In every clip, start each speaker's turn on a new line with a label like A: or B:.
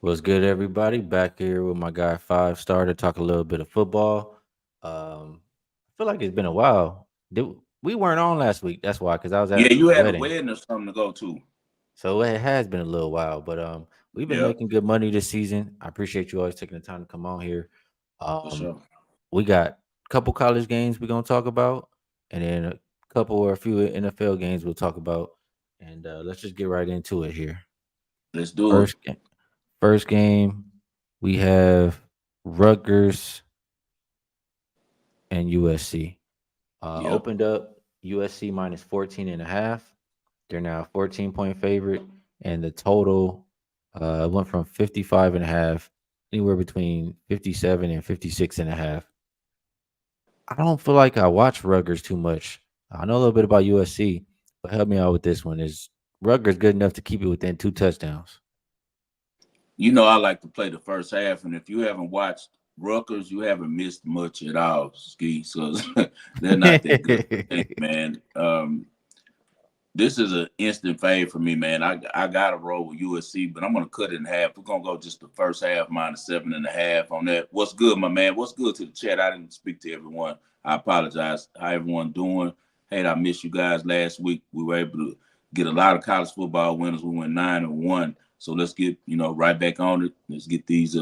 A: What's good, everybody? Back here with my guy Five Star to talk a little bit of football. I feel like it's been a while. We weren't on last week. That's why, because I was
B: Yeah,
A: at
B: you
A: a
B: had a
A: wedding,
B: wedding or something to go to.
A: so it has been a little while. But we've been
B: Yeah,
A: making good money this season. I appreciate you always taking the time to come on here.
B: for
A: Um,
B: sure.
A: we got a couple college games we're gonna talk about, and then a couple or a few NFL games we'll talk about. And let's just get right into it here.
B: Let's do it.
A: First game. First game, we have Rutgers and USC.
B: Yep.
A: Opened up USC minus 14 and a half. They're now a 14-point favorite. And the total went from 55 and a half, anywhere between 57 and 56 and a half. I don't feel like I watch Rutgers too much. I know a little bit about USC, but help me out with this one. Is Rutgers good enough to keep it within 2 touchdowns?
B: You know I like to play the first half, and if you haven't watched Rutgers, you haven't missed much at all, Skee. So they're not that good, man. This is an instant fade for me, man. I got to roll with USC, but I'm gonna cut it in half. We're gonna go just the first half minus 7.5 on that. What's good, my man? What's good to the chat? I didn't speak to everyone. I apologize. How everyone doing? Hey, I missed you guys last week. We were able to get a lot of college football winners. We went 9-1. So let's get right back on it. Let's get these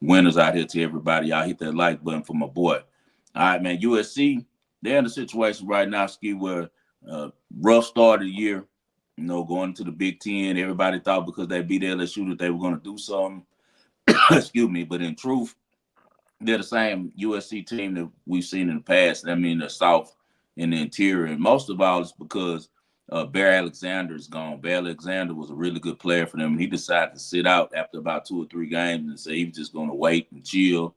B: winners out here to everybody. Y'all hit that like button for my boy. All right, man. USC, they're in a situation right now, Ski, where uh, rough start of the year, going to the Big Ten. Everybody thought because they beat LSU that they were going to do something. Excuse me. But in truth, they're the same USC team that we've seen in the past. I mean, the South and the interior. And most of all, it's because Bear Alexander is gone. Bear Alexander was a really good player for them. And he decided to sit out after about 2 or 3 games and say he was just going to wait and chill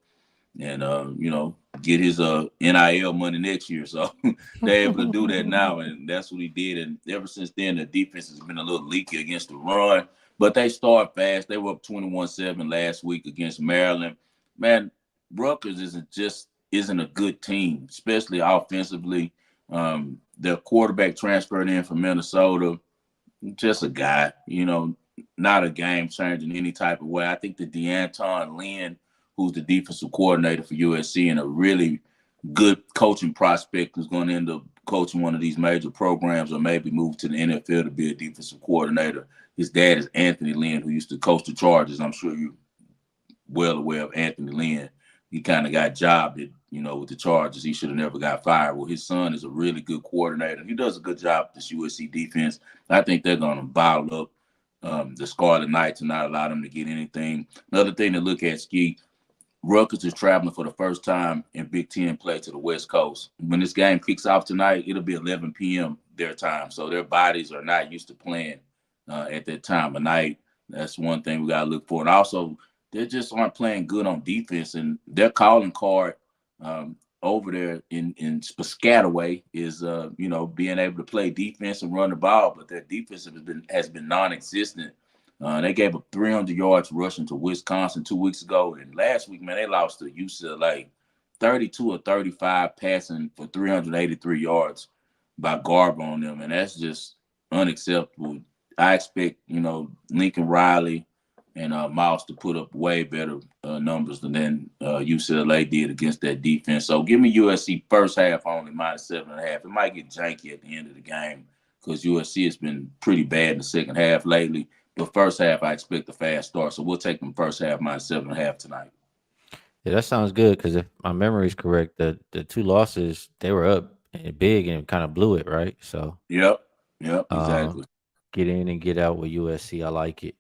B: and get his NIL money next year. So they're able to do that now, and that's what he did. And ever since then, the defense has been a little leaky against the run, but they start fast. They were up 21-7 last week against Maryland. Man, Rutgers isn't a good team, especially offensively. Their quarterback transferred in from Minnesota, just a guy, not a game changer in any type of way. I think that DeAnton Lynn, who's the defensive coordinator for USC and a really good coaching prospect who's going to end up coaching one of these major programs or maybe move to the NFL to be a defensive coordinator. His dad is Anthony Lynn, who used to coach the Chargers. I'm sure you're well aware of Anthony Lynn. He kind of got jobbed at, with the Chargers. He should have never got fired. Well, his son is a really good coordinator. He does a good job with this USC defense. I think they're going to bottle up the Scarlet Knights and not allow them to get anything. Another thing to look at, Ski, Rutgers is traveling for the first time in Big Ten play to the West Coast. When this game kicks off tonight, it'll be 11 p.m. their time. So their bodies are not used to playing at that time of night. That's one thing we got to look for. And also, they just aren't playing good on defense. And their calling card over there in Piscataway is, being able to play defense and run the ball. But their defense has been non-existent. They gave up 300 yards rushing to Wisconsin 2 weeks ago. And last week, man, they lost to UCLA 32 or 35 passing for 383 yards by Garber on them. And that's just unacceptable. I expect, Lincoln Riley and Mouse to put up way better numbers than UCLA did against that defense. So give me USC first half only minus 7.5. It might get janky at the end of the game because USC has been pretty bad in the second half lately. But first half, I expect a fast start. So we'll take them first half minus 7.5 tonight.
A: Yeah, that sounds good because if my memory is correct, the two losses they were up and big and kind of blew it, right? So
B: Yep. Yep.
A: um,
B: Exactly.
A: get in and get out with USC. I like it.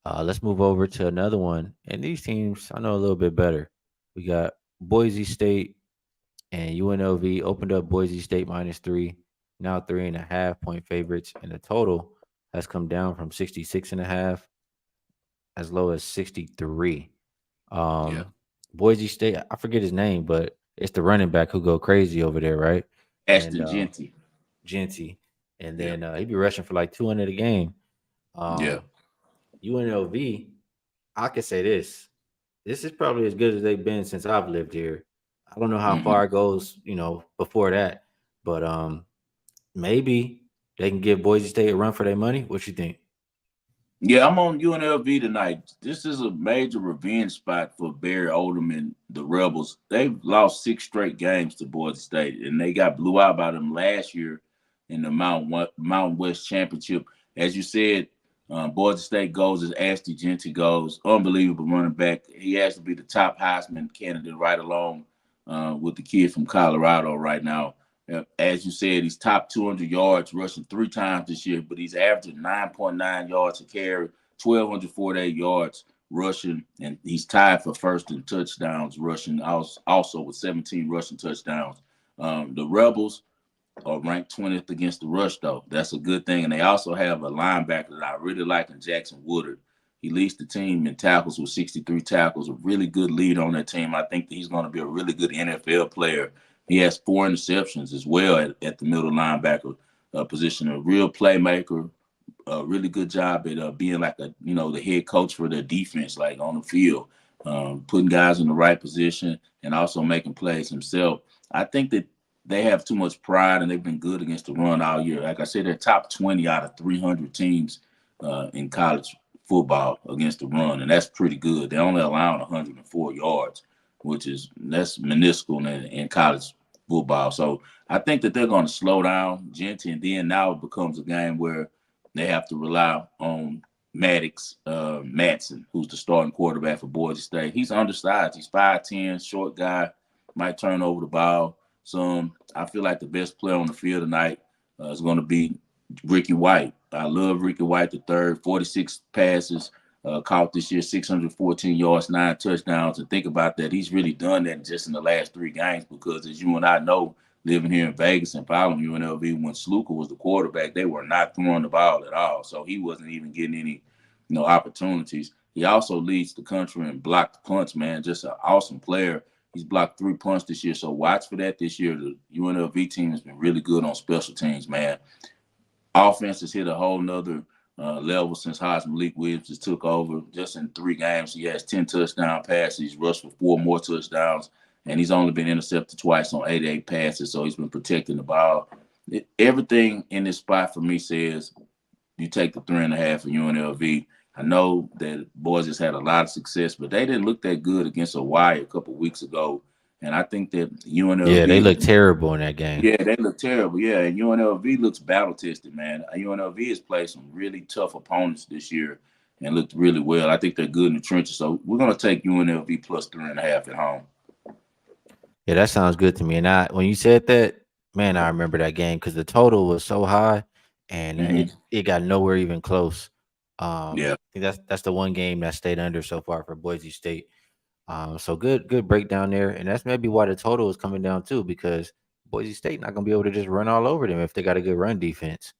A: Let's move over to another one. And these teams I know a little bit better. We got Boise State and UNLV opened up Boise State -3, now 3.5 point favorites, and the total has come down from 66.5 as low as 63.
B: Yeah.
A: Um, Boise State, I forget his name, but it's the running back who go crazy over there, right? And
B: Ashton Genty.
A: Genty, and
B: Yeah.
A: then he be rushing for like 200 a game.
B: Yeah.
A: Um, UNLV, I could say this. This is probably as good as they've been since I've lived here. I don't know how
B: Mm-hmm.
A: far it goes, before that, but maybe they can give Boise State a run for their money. What you think?
B: Yeah, I'm on UNLV tonight. This is a major revenge spot for Barry Odom and the Rebels. They've lost 6 straight games to Boise State, and they got blew out by them last year in the Mountain West Championship. As you said, Boise State goes as Ashton Genty goes. Unbelievable running back. He has to be the top Heisman candidate right along with the kid from Colorado right now. As you said, he's top 200 yards rushing 3 times this year, but he's averaging 9.9 yards a carry, 1,248 yards rushing, and he's tied for first in touchdowns rushing, also with 17 rushing touchdowns. The Rebels are ranked 20th against the rush, though. That's a good thing. And they also have a linebacker that I really like in Jackson Woodard. He leads the team in tackles with 63 tackles, a really good lead on that team. I think that he's going to be a really good NFL player. He has 4 interceptions as well at the middle linebacker position. A real playmaker, a really good job at being like the head coach for their defense, like on the field, putting guys in the right position and also making plays himself. I think that they have too much pride and they've been good against the run all year. Like I said, they're top 20 out of 300 teams in college football against the run, and that's pretty good. They only allow 104 yards, that's minuscule in college football. So I think that they're going to slow down Genty, and then now it becomes a game where they have to rely on Maddox Matson, who's the starting quarterback for Boise State. He's undersized. He's 5'10", short guy, might turn over the ball. So I feel like the best player on the field tonight is going to be Ricky White. I love Ricky White the third, 46 passes caught this year, 614 yards, 9 touchdowns. And think about that. He's really done that just in the last 3 games because, as you and I know, living here in Vegas and following UNLV, when Sluka was the quarterback, they were not throwing the ball at all. So he wasn't even getting any opportunities. He also leads the country in blocked punts, man. Just an awesome player. He's blocked 3 punts this year, so watch for that this year. The UNLV team has been really good on special teams, man. Offense has hit a whole nother level since Malik Williams just took over. Just in 3 games, he has 10 touchdown passes. He's rushed for 4 more touchdowns, and he's only been intercepted twice on 88 passes, so he's been protecting the ball. Everything in this spot for me says you take the 3.5 for UNLV. I know that boys just had a lot of success, but they didn't look that good against Hawaii a couple of weeks ago. And I think that
A: Yeah, they
B: UNLV,
A: look terrible in that game.
B: yeah, they look terrible. Yeah, and UNLV looks battle tested, man. UNLV has played some really tough opponents this year and looked really well. I think they're good in the trenches. So we're going to take UNLV plus 3.5 at home.
A: Yeah, that sounds good to me. And when you said that, man, I remember that game because the total was so high, and
B: Mm-hmm.
A: it got nowhere even close.
B: Yeah.
A: I think that's the one game that stayed under so far for Boise State. So good breakdown there, and that's maybe why the total is coming down too, because Boise State not gonna be able to just run all over them if they got a good run defense.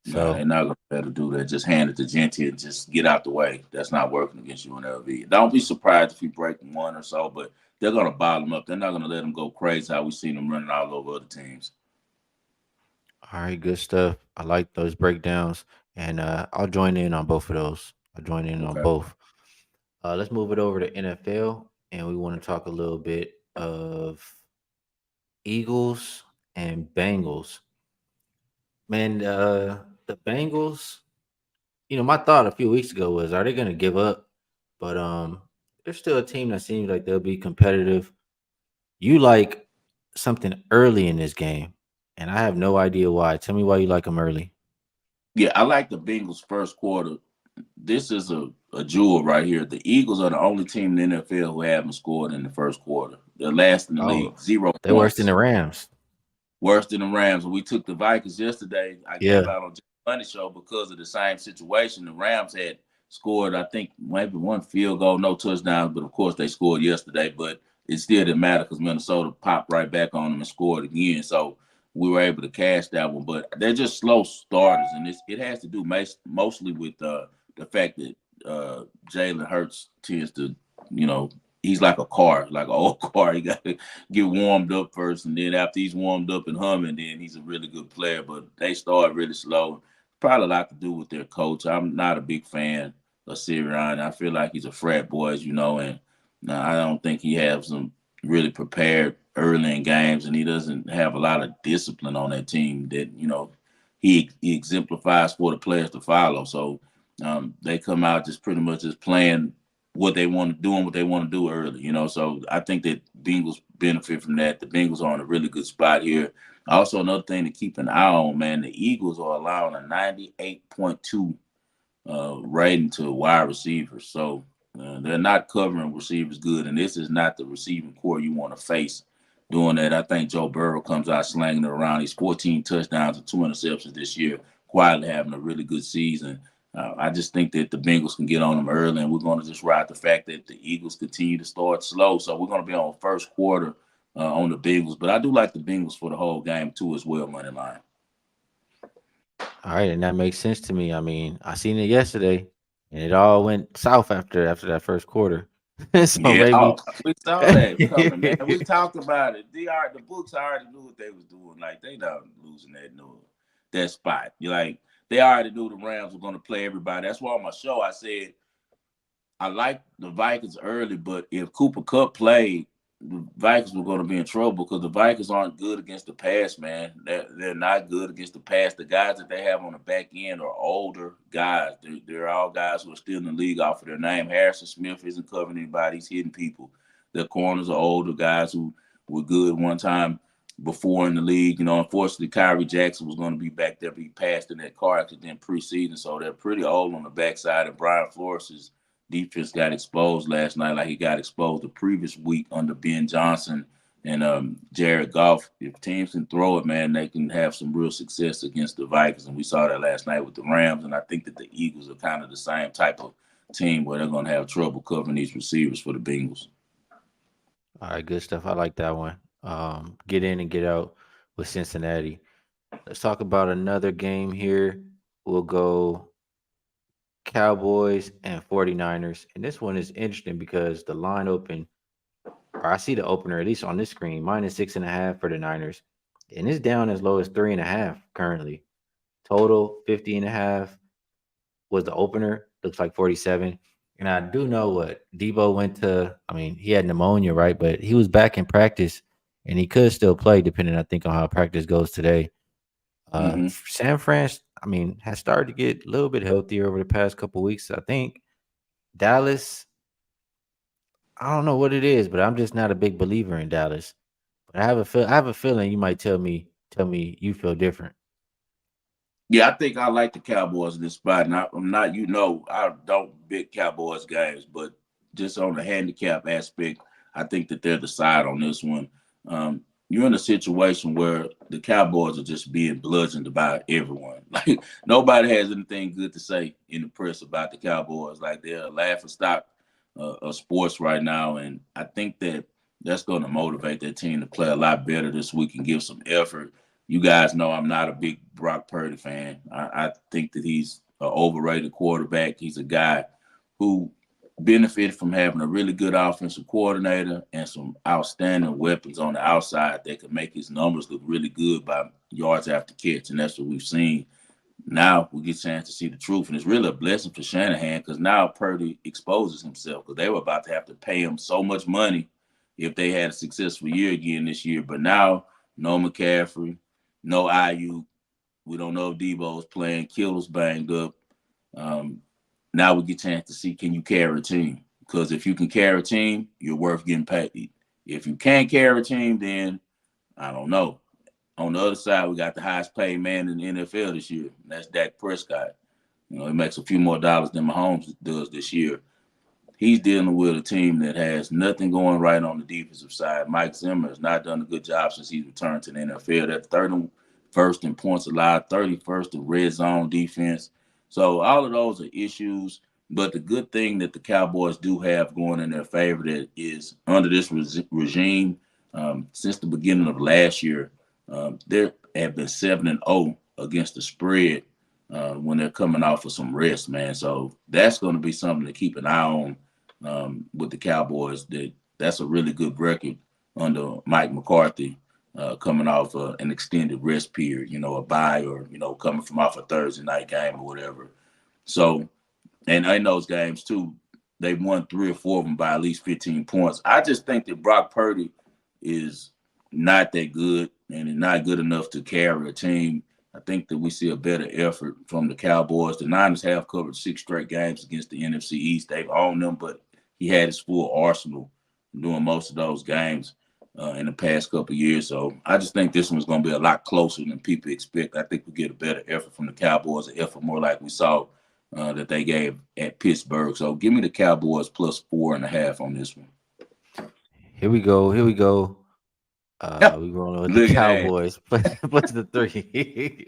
B: Nah,
A: So
B: they're not going to be able to do that. Just hand it to Genty and just get out the way. That's not working against UNLV. Don't be surprised if you break one or so, but they're going to bottle them up. They're not going to let them go crazy how we've seen them running all over other teams.
A: all right, good stuff. I like those breakdowns, and I'll join in on both of those. I'll join in on
B: Okay.
A: both. Let's move it over to NFL, and we want to talk a little bit of Eagles and Bengals. Man, the Bengals. My thought a few weeks ago was, are they going to give up? But they're still a team that seems like they'll be competitive. You like something early in this game, and I have no idea why. Tell me why you like them early.
B: Yeah, I like the Bengals first quarter. This is a jewel right here. The Eagles are the only team in the NFL who haven't scored in the first quarter. They're last in the
A: Oh,
B: league, 0
A: they're worse than
B: points.
A: the Rams.
B: Worse than the Rams. When we took the Vikings yesterday, I gave
A: Yeah.
B: out on Jay Money Show because of the same situation. The Rams had scored, I think, maybe 1 field goal, no touchdowns, but of course they scored yesterday. But it still didn't matter because Minnesota popped right back on them and scored again. So we were able to cash that one. But they're just slow starters, and it has to do mostly with the fact that Jalen Hurts tends to, you know, he's like a car, like an old car. He got to get warmed up first, and then after he's warmed up and humming, then he's a really good player. But they start really slow. Probably a lot to do with their coach. I'm not a big fan of Sirianni. I feel like he's a frat boy, as you know, and I don't think he has them really prepared early in games, and he doesn't have a lot of discipline on that team that he exemplifies for the players to follow. So They come out just pretty much just playing what they want to do and what they want to do early, So I think that Bengals benefit from that. The Bengals are in a really good spot here. Also, another thing to keep an eye on, man, the Eagles are allowing a 98.2 rating to wide receivers. So they're not covering receivers good, and this is not the receiving core you want to face doing that. I think Joe Burrow comes out slanging it around. He's 14 touchdowns and 2 interceptions this year, quietly having a really good season. I just think that the Bengals can get on them early, and we're going to just ride the fact that the Eagles continue to start slow. So we're going to be on first quarter on the Bengals, but I do like the Bengals for the whole game too as well, money line.
A: All right, and that makes sense to me. I mean, I seen it yesterday, and it all went south after that first quarter. So
B: Yeah,
A: maybe
B: we saw that coming, man. We talked about it. The books already knew what they was doing. Like they not losing that spot. You like they already knew the Rams were going to play everybody. That's why on my show I said I like the Vikings early, but if Cooper Kupp played, the Vikings were going to be in trouble because the Vikings aren't good against the pass, man. They're not good against the pass. The guys that they have on the back end are older guys. They're all guys who are still in the league off of their name. Harrison Smith isn't covering anybody. He's hitting people. Their corners are older guys who were good one time before in the league. Unfortunately, Kyrie Jackson was going to be back there, but he passed in that car accident preseason, so they're pretty old on the backside. And Brian Flores is defense got exposed last night like he got exposed the previous week under Ben Johnson and Jared Goff. If teams can throw it, man, they can have some real success against the Vikings. And we saw that last night with the Rams. And I think that the Eagles are kind of the same type of team where they're going to have trouble covering these receivers for the Bengals.
A: all right, good stuff. I like that one. Get in and get out with Cincinnati. Let's talk about another game here. We'll go Cowboys and 49ers. And this one is interesting because the line open, or I see the opener, at least on this screen, -6.5 for the Niners. And it's down as low as 3.5 currently. Total 50.5 was the opener. Looks like 47. And I do know what Debo went to. I mean, he had pneumonia, right? But he was back in practice and he could still play, depending, I think, on how practice goes today.
B: Mm-hmm.
A: San Fran, I mean, has started to get a little bit healthier over the past couple weeks. I think Dallas, I don't know what it is, but I'm just not a big believer in Dallas. But I have a feeling you might tell me you feel different.
B: Yeah, I think I like the Cowboys in this spot. And I'm not, I don't big Cowboys games, but just on the handicap aspect, I think that they're the side on this one. You're in a situation where the Cowboys are just being bludgeoned by everyone. Like nobody has anything good to say in the press about the Cowboys. Like they're a laughing stock of sports right now, and I think that that's going to motivate their team to play a lot better this week and give some effort. You guys know I'm not a big Brock Purdy fan. I think that he's an overrated quarterback. He's a guy who benefited from having a really good offensive coordinator and some outstanding weapons on the outside that could make his numbers look really good by yards after catch. And that's what we've seen. Now we get a chance to see the truth. And it's really a blessing for Shanahan because now Purdy exposes himself because they were about to have to pay him so much money if they had a successful year again this year. But now, no McCaffrey, no Ayuk. We don't know if Debo's playing. Kittle's banged up. Now we get a chance to see, can you carry a team? Because if you can carry a team, you're worth getting paid. If you can't carry a team, then I don't know. On the other side, we got the highest paid man in the NFL this year. And that's Dak Prescott. He makes a few more dollars than Mahomes does this year. He's dealing with a team that has nothing going right on the defensive side. Mike Zimmer has not done a good job since he's returned to the NFL. They're 31st in points allowed, 31st in red zone defense. So all of those are issues. But the good thing that the Cowboys do have going in their favor that is under this regime, since the beginning of last year, they have been 7-0 against the spread when they're coming off of some rest, man. So that's going to be something to keep an eye on with the Cowboys. That's a really good record under Mike McCarthy coming off an extended rest period, a bye or, coming from off a Thursday night game or whatever. So, and in those games too, they've won 3 or 4 of them by at least 15 points. I just think that Brock Purdy is not that good and not good enough to carry a team. I think that we see a better effort from the Cowboys. The Niners have covered 6 straight games against the NFC East. They've owned them, but he had his full arsenal doing most of those games in the past couple of years. So I just think this one's going to be a lot closer than people expect. I think we get a better effort from the Cowboys, an effort more like we saw that they gave at Pittsburgh. So give me the Cowboys plus 4.5 on this one.
A: Here we go. Here we go.
B: Yep.
A: We rolling with the
B: Look at that.
A: Cowboys. Plus the 3.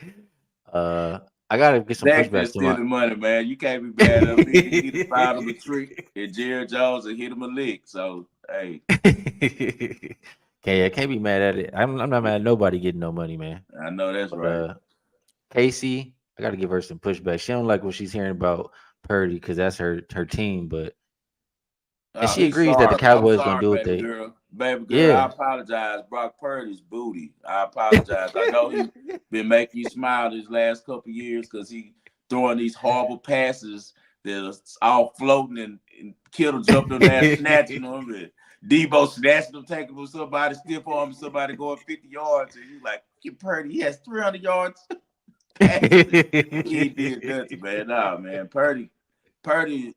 A: I gotta get some
B: Dak
A: pushbacks
B: just
A: to
B: steal
A: my.
B: the money, man. You can't be mad at him. He need to find him a trick and Jerry Jones and hit him a lick. So, hey.
A: Can't be mad at it. I'm not mad at nobody getting no money, man.
B: I know that's
A: But
B: right.
A: Casey, I gotta give her some pushback. She don't like what she's hearing about Purdy because that's her team, and
B: Oh,
A: she
B: he's
A: agrees that the
B: sorry. I'm
A: Cowboys gonna
B: sorry,
A: do what
B: baby
A: they.
B: girl. Baby girl, I
A: Yeah.
B: apologize. Brock Purdy's booty. I apologize. I know he been making you smile these last couple of years because he throwing these horrible passes that's all floating and Kittle jumped on there snatching them and Debo snatching them, taking them from somebody, stiff arm somebody going 50 yards. And you like, get Purdy. He has 300 yards passing. He did nothing, man. Nah, man. Purdy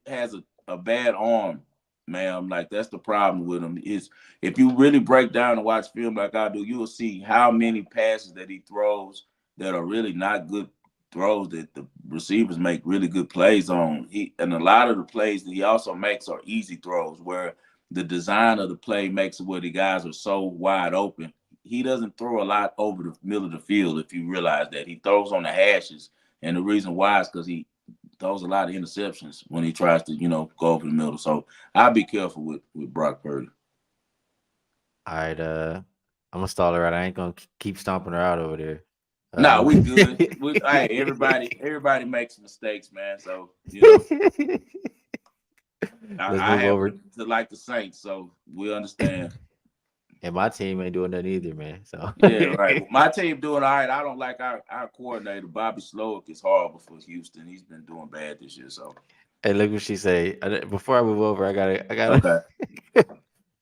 B: has a bad arm, man. Like that's the problem with him. Is if you really break down and watch film like I do, you will see how many passes that he throws that are really not good throws that the receivers make really good plays on. And a lot of the plays that he also makes are easy throws where the design of the play makes it where the guys are so wide open. He doesn't throw a lot over the middle of the field if you realize that. He throws on the hashes. And the reason why is because he throws a lot of interceptions when he tries to, go over the middle. So I'll be careful with Brock Purdy.
A: All right, I'm gonna stall her out. I ain't gonna keep stomping her out over there.
B: No, we good. Hey, everybody makes mistakes, man. So
A: Let's
B: I
A: move over.
B: happen to like the Saints, so we understand.
A: And my team ain't doing nothing either, man. So
B: Yeah, right. Well, my team doing all right. I don't like our coordinator, Bobby Slowick, is horrible for Houston. He's been doing bad this year. So
A: hey, look what she say. Before I move over, I gotta
B: okay.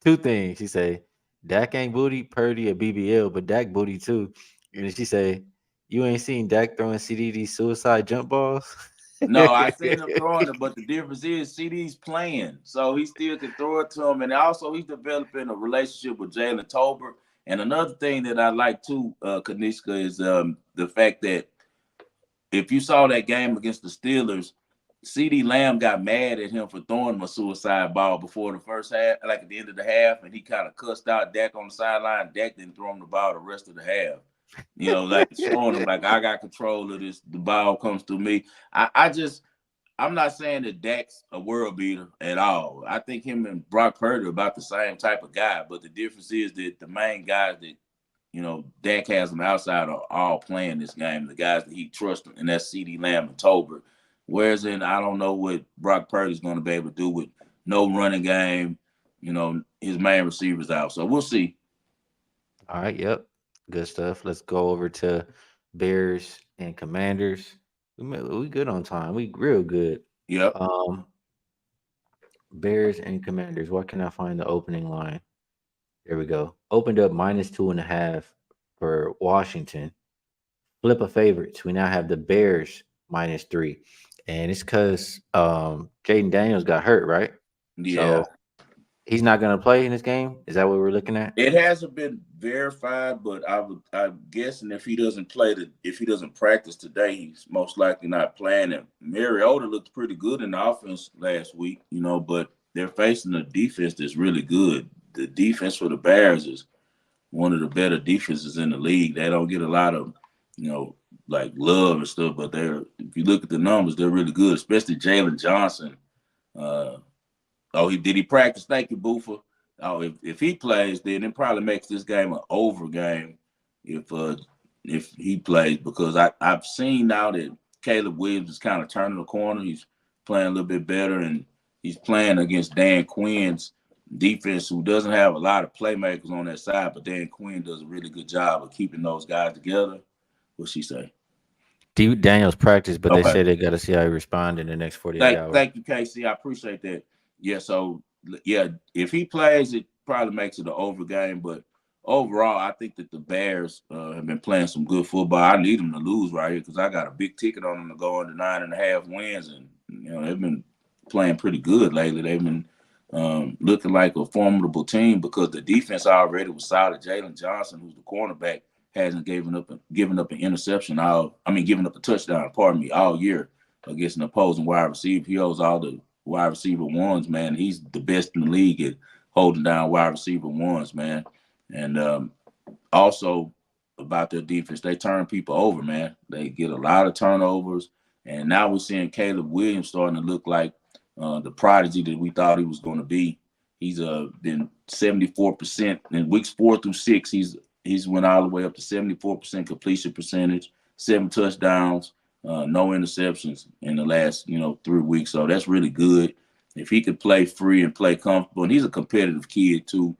A: two things. She say, Dak ain't booty, Purdy a BBL, but Dak booty too. And then she say, you ain't seen Dak throwing CD these suicide jump balls?
B: No, I seen him throwing it, but the difference is CD's playing, so he still can throw it to him, and also he's developing a relationship with Jalen Tolbert. And another thing that I like too, Kanishka, is the fact that if you saw that game against the Steelers, CD Lamb got mad at him for throwing him a suicide ball before the first half, like at the end of the half, and he kind of cussed out Dak on the sideline. Dak didn't throw him the ball the rest of the half. Like showing him like I got control of this. The ball comes through me. I'm not saying that Dak's a world beater at all. I think him and Brock Purdy are about the same type of guy, but the difference is that the main guys that Dak has on the outside are all playing this game. The guys that he trusts, and that's CeeDee Lamb and Tolbert. Whereas I don't know what Brock Purdy's going to be able to do with no running game. His main receivers out. So we'll see.
A: All right, yep. Good stuff. Let's go over to Bears and Commanders. We good on time. We real good.
B: Yep.
A: Um, Bears and Commanders. What can I find the opening line? There we go. Opened up -2.5 for Washington. Flip of favorites. We now have the Bears -3. And it's because Jaden Daniels got hurt, right?
B: Yeah.
A: So he's not gonna play in this game. Is that what we're looking at?
B: It hasn't been verified, but I'm guessing if he doesn't practice today, he's most likely not playing. And Mariota looked pretty good in the offense last week, but they're facing a defense that's really good. The defense for the Bears is one of the better defenses in the league. They don't get a lot of, like love and stuff, but if you look at the numbers, they're really good, especially Jalen Johnson. Did he practice? Thank you, Boofer. Oh, if he plays, then it probably makes this game an over game if he plays, because I've seen now that Caleb Williams is kind of turning the corner. He's playing a little bit better, and he's playing against Dan Quinn's defense, who doesn't have a lot of playmakers on that side, but Dan Quinn does a really good job of keeping those guys together. What's she say?
A: Daniels practice, but they
B: Okay.
A: said they got to see how he respond in the next 48 hours.
B: Thank you, Casey. I appreciate that. Yeah, so yeah, if he plays, it probably makes it an over game. But overall, I think that the Bears have been playing some good football. I need them to lose right here because I got a big ticket on them to go into 9.5 wins, and they've been playing pretty good lately. They've been looking like a formidable team because the defense already was solid. Jalen Johnson, who's the cornerback, hasn't given up an interception given up a touchdown, pardon me, all year against an opposing wide receiver. He holds all the wide receiver ones, man. He's the best in the league at holding down wide receiver ones, man. And also about their defense, they turn people over, man. They get a lot of turnovers, and now we're seeing Caleb Williams starting to look like the prodigy that we thought he was going to be. He's been 74% in weeks 4 through 6. He's went all the way up to 74% completion percentage, 7 touchdowns, no interceptions in the last 3 weeks. So that's really good. If he could play free and play comfortable, and he's a competitive kid too.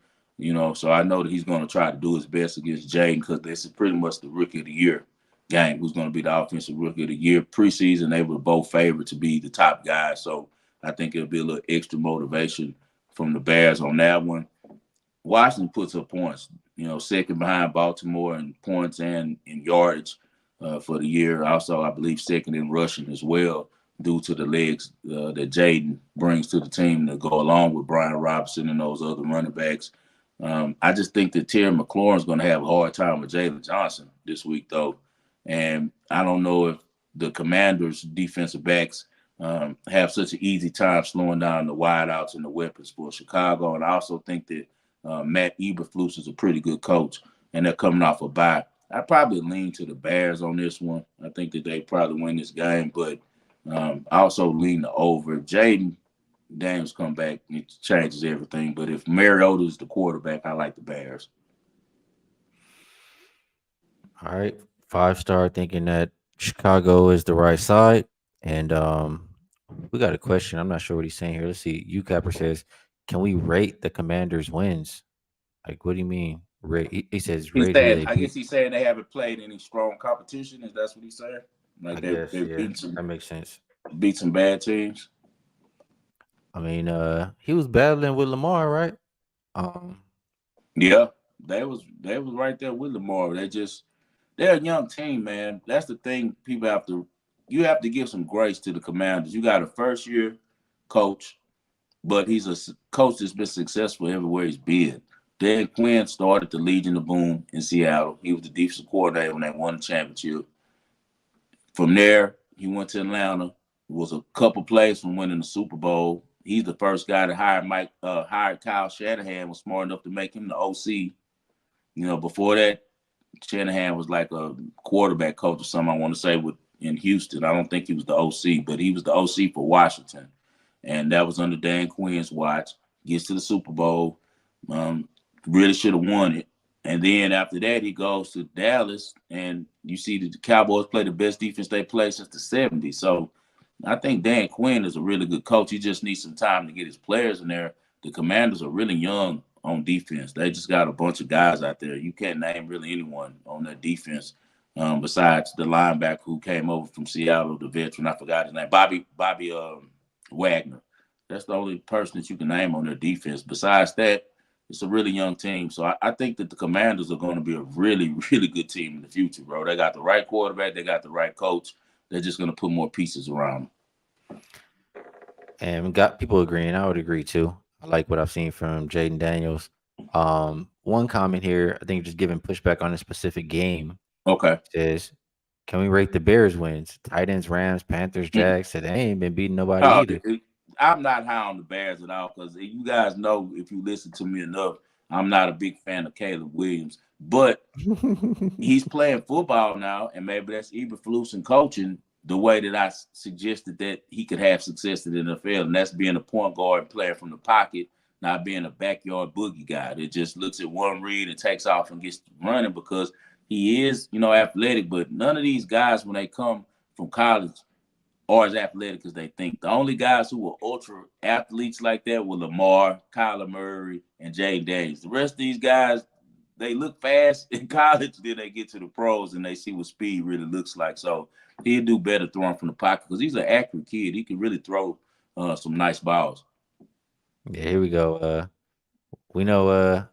B: So I know that he's going to try to do his best against Jaden because this is pretty much the rookie of the year game. Who's going to be the offensive rookie of the year? Preseason, they were both favored to be the top guys. So I think it'll be a little extra motivation from the Bears on that one. Washington puts up points, second behind Baltimore in points and in yardage for the year. Also, I believe second in rushing as well, due to the legs that Jaden brings to the team to go along with Brian Robinson and those other running backs. I just think that Terry McLaurin's going to have a hard time with Jalen Johnson this week, though. And I don't know if the Commanders' defensive backs have such an easy time slowing down the wideouts and the weapons for Chicago. And I also think that Matt Eberflus is a pretty good coach, and they're coming off a bye. I probably lean to the Bears on this one. I think that they probably win this game, but I also lean the over. If Jaden Daniels come back, it changes everything. But if Mariota is the quarterback, I like the Bears.
A: All right, 5 star thinking that Chicago is the right side, and we got a question. I'm not sure what he's saying here. Let's see. UCapper says, "Can we rate the Commanders' wins?" Like, what do you mean? Rate? He says
B: He's
A: rate who
B: saying,
A: they
B: I guess
A: beat.
B: he's saying they haven't played any strong competition. Is that's what he's saying?
A: I
B: Like
A: guess,
B: they've
A: yeah, that makes sense.
B: beat some bad teams.
A: I mean, he was battling with Lamar, right? Um,
B: Yeah, they was right there with Lamar. They're a young team, man. That's the thing. You have to give some grace to the Commanders. You got a first year coach, but he's a coach that's been successful everywhere he's been. Dan Quinn started the Legion of Boom in Seattle. He was the defensive coordinator when they won the championship. From there, he went to Atlanta. It was a couple plays from winning the Super Bowl. He's the first guy to hired Kyle Shanahan. Was smart enough to make him the OC. Before that, Shanahan was like a quarterback coach or something. I want to say in Houston. I don't think he was the OC, but he was the OC for Washington, and that was under Dan Quinn's watch. Gets to the Super Bowl. Really should have won it. And then after that, he goes to Dallas, and you see the Cowboys play the best defense they played since the '70s. So I think Dan Quinn is a really good coach. He just needs some time to get his players in there. The Commanders are really young on defense. They just got a bunch of guys out there. You can't name really anyone on their defense besides the linebacker who came over from Seattle, the veteran. I forgot his name, Bobby Wagner. That's the only person that you can name on their defense. Besides that, it's a really young team. So I think that the Commanders are going to be a really, really good team in the future, bro. They got the right quarterback. They got the right coach. They're just going to put more pieces around them.
A: and we got people agreeing. I would agree too. I like what I've seen from Jaden Daniels. One comment here, I think just giving pushback on a specific game
B: Okay.
A: says, "Can we rate the Bears wins? Titans, Rams, Panthers,
B: Mm.
A: Jags said they ain't been beating nobody
B: Oh,
A: either."
B: I'm not high on the Bears at all because you guys know if you listen to me enough, I'm not a big fan of Caleb Williams. But he's playing football now, and maybe that's Eberflus and coaching the way that I suggested that he could have success in the NFL, and that's being a point guard playing from the pocket, not being a backyard boogie guy that just looks at one read and takes off and gets running because he is, athletic. But none of these guys, when they come from college, are as athletic as they think. The only guys who were ultra athletes like that were Lamar, Kyler Murray, and Jay Daniels. The rest of these guys, they look fast in college, then they get to the pros and they see what speed really looks like. So he'll do better throwing from the pocket because he's an accurate kid. He can really throw some nice balls.
A: Yeah, here we go. We know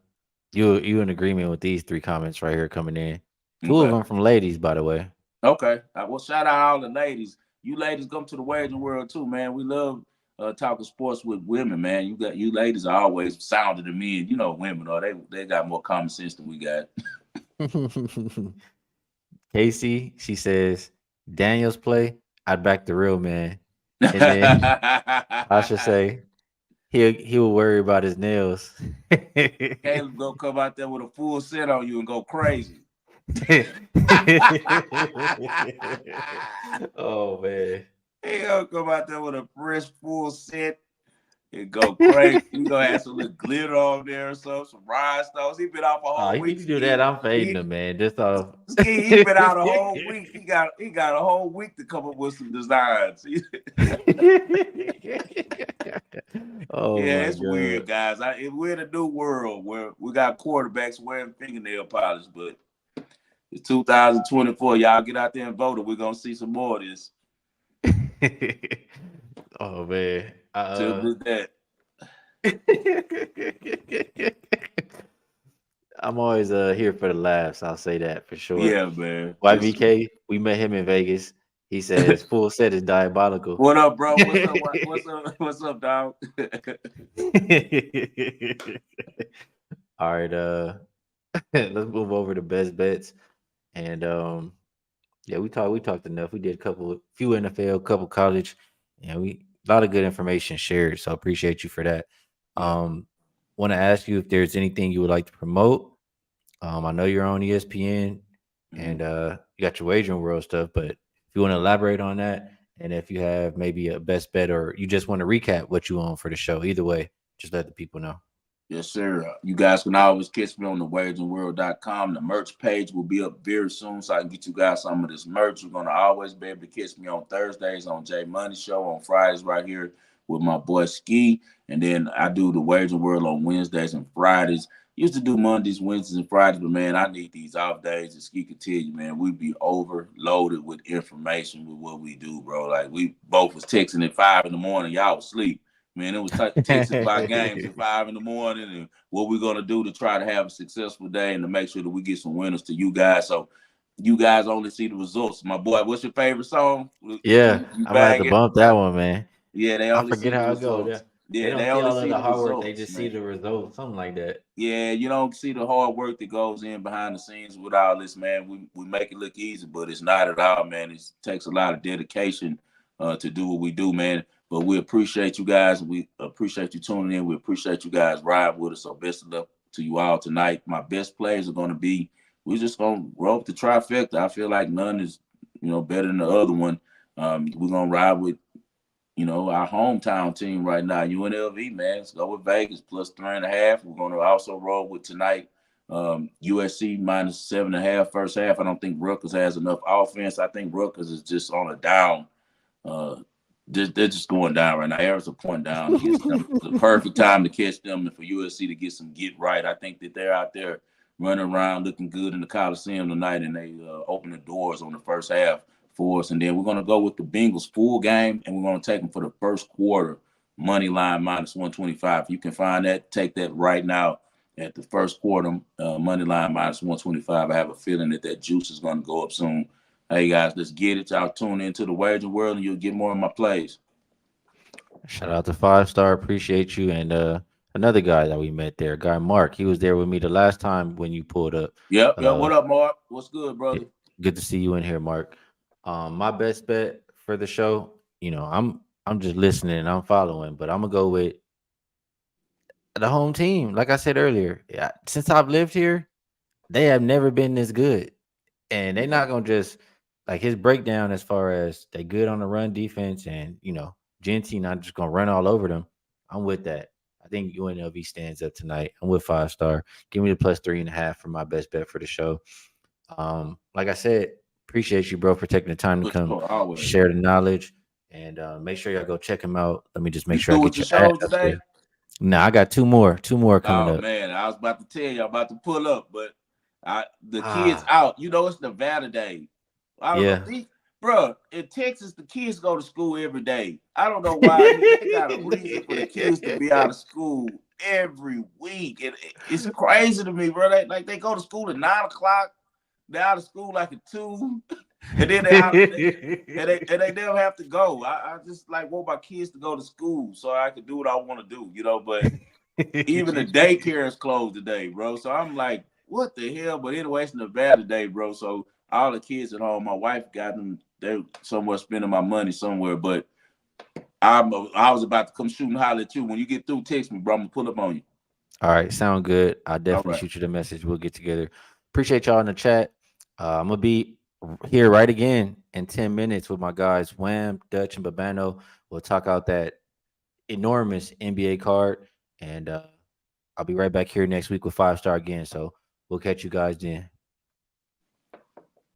A: You in agreement with these three comments right here coming in? Two of
B: Okay.
A: them from ladies, by the way.
B: Okay. Well, shout out all the ladies. You ladies come to the wagering world too, man. We love talking sports with women, man. You ladies are always sounder than me, and you know women are they got more common sense than we got.
A: Casey, she says Daniel's play. I'd back the real man, and then I should say he will worry about his nails.
B: Caleb gonna come out there with a full set on you and go crazy.
A: Oh man.
B: He gonna come out there with a fresh full set and go crazy. You gonna have some little glitter on there or something, some rhinestones. He been out for a
A: Oh,
B: whole
A: if
B: week.
A: you do that,
B: Ski.
A: I'm fading
B: He
A: him, man. Just off.
B: Ski. He been out a whole week. He got a whole week to come up with some designs.
A: Oh
B: Yeah,
A: my
B: it's weird,
A: god.
B: guys. We're in a new world where we got quarterbacks wearing fingernail polish, but it's 2024. Y'all get out there and vote, or we're gonna see some more of this.
A: Oh man.
B: Simple as that.
A: I'm always here for the laughs. I'll say that for sure.
B: Yeah, man.
A: YVK, we met him in Vegas. He says full set is diabolical.
B: What up, bro? What's up? What's up? What's up, dog?
A: All right, let's move over to best bets. And yeah, we talked enough. We did few NFL, couple college, and we a lot of good information shared. So appreciate you for that.
B: Yeah.
A: Want to ask you if there's anything you would like to promote. I know you're on ESPN and you got your wagering world stuff, but if you want to elaborate on that, and if you have maybe a best bet or you just want to recap what you own for the show, either way, just let the people know.
B: Yes, sir. You guys can always catch me on the wageringworld.com. The merch page will be up very soon, so I can get you guys some of this merch. You're gonna always be able to catch me on Thursdays on Jay Money Show, on Fridays right here with my boy Skee, and then I do the Wagering World on Wednesdays and Fridays. Used to do Mondays, Wednesdays, and Fridays, but man, I need these off days. And Skee could tell you, man, we be overloaded with information with what we do, bro. Like we both was texting at 5 in the morning, y'all was asleep. Man, it was texting about games at 5 in the morning and what we're gonna do to try to have a successful day and to make sure that we get some winners to you guys. So you guys only see the results. My boy, what's your favorite song?
A: Yeah,
B: You
A: I'm gonna have
B: bang
A: to
B: it.
A: bump that one, man.
B: Yeah, they
A: I
B: only
A: forget
B: see the
A: how it goes. Yeah.
B: results.
A: They
B: Yeah,
A: don't
B: they
A: see
B: only
A: all of
B: see
A: the
B: the
A: hard work. They
B: results,
A: just see
B: man.
A: the results, something like that.
B: Yeah, you don't see the hard work that goes in behind the scenes with all this, man. We make it look easy, but it's not at all, man. It takes a lot of dedication to do what we do, man. But we appreciate you guys. We appreciate you tuning in. We appreciate you guys riding with us. So best of luck to you all tonight. My best plays are going to be. We're just going to roll up the trifecta. I feel like none is, better than the other one. We're going to ride with our hometown team right now, UNLV, man. Let's go with Vegas plus 3.5. We're going to also roll with tonight, USC minus 7.5 first half. I don't think Rutgers has enough offense. I think Rutgers is just on a down. Uh, they're just going down right now. Arrows are pointing down against them. The perfect time to catch them and for USC to get some get right. I think that they're out there running around looking good in the Coliseum tonight, and they open the doors on the first half for us. And then we're going to go with the Bengals full game, and we're going to take them for the first quarter money line minus 125. You can find that, take that right now at the first quarter money line minus 125. I have a feeling that juice is going to go up soon. Hey guys, let's get it. Y'all tune into the Wager World, and you'll get more of my plays.
A: Shout out to Five Star. Appreciate you. And another guy that we met there, guy Mark. He was there with me the last time when you pulled up.
B: Yep. What up, Mark? What's good,
A: Yeah,
B: brother?
A: good to see you in here, Mark. My best bet for the show, I'm just listening and I'm following, but I'm gonna go with the home team. Like I said earlier, yeah, since I've lived here, they have never been this good. And they're
B: Yeah.
A: not gonna just like his breakdown as far as they good on the run defense and Genty not just gonna run all over them. I'm with that. I think UNLV stands up tonight. I'm with Five Star. Give me the plus 3.5 for my best bet for the show. Like I said, appreciate you, bro, for taking the time to
B: For
A: come
B: sure, always.
A: share the knowledge. And make sure y'all go check him out. Let me just make
B: You
A: sure I
B: through with
A: get
B: the
A: your ad
B: shows
A: up there.
B: today?
A: Now I got two more coming
B: Oh
A: up.
B: man, I was about to tell you, I'm about to pull up, but the kids
A: Ah,
B: out. It's Nevada Day. I don't know.
A: yeah.
B: Bro, in Texas, the kids go to school every day. I don't know why. They got a reason for the kids to be out of school every week. It's crazy to me, bro. They go to school at 9 o'clock. They're out of school like at 2, and then they never have to go. I just like want my kids to go to school so I can do what I want to do, But even the daycare is closed today, bro. So I'm like, what the hell? But anyway, it's Nevada today, bro. So all the kids at home, my wife got them. They're somewhere spending my money somewhere. But I was about to come shoot and holler at you. When you get through, text me, bro. I'm gonna pull up on you.
A: All right, sound good. I'll
B: All
A: definitely
B: right.
A: shoot you the message. We'll get together. Appreciate y'all in the chat. I'm gonna be here right again in 10 minutes with my guys Wham, Dutch, and Babano. We'll talk out that enormous NBA card, and I'll be right back here next week with 5 star again. So we'll catch you guys then.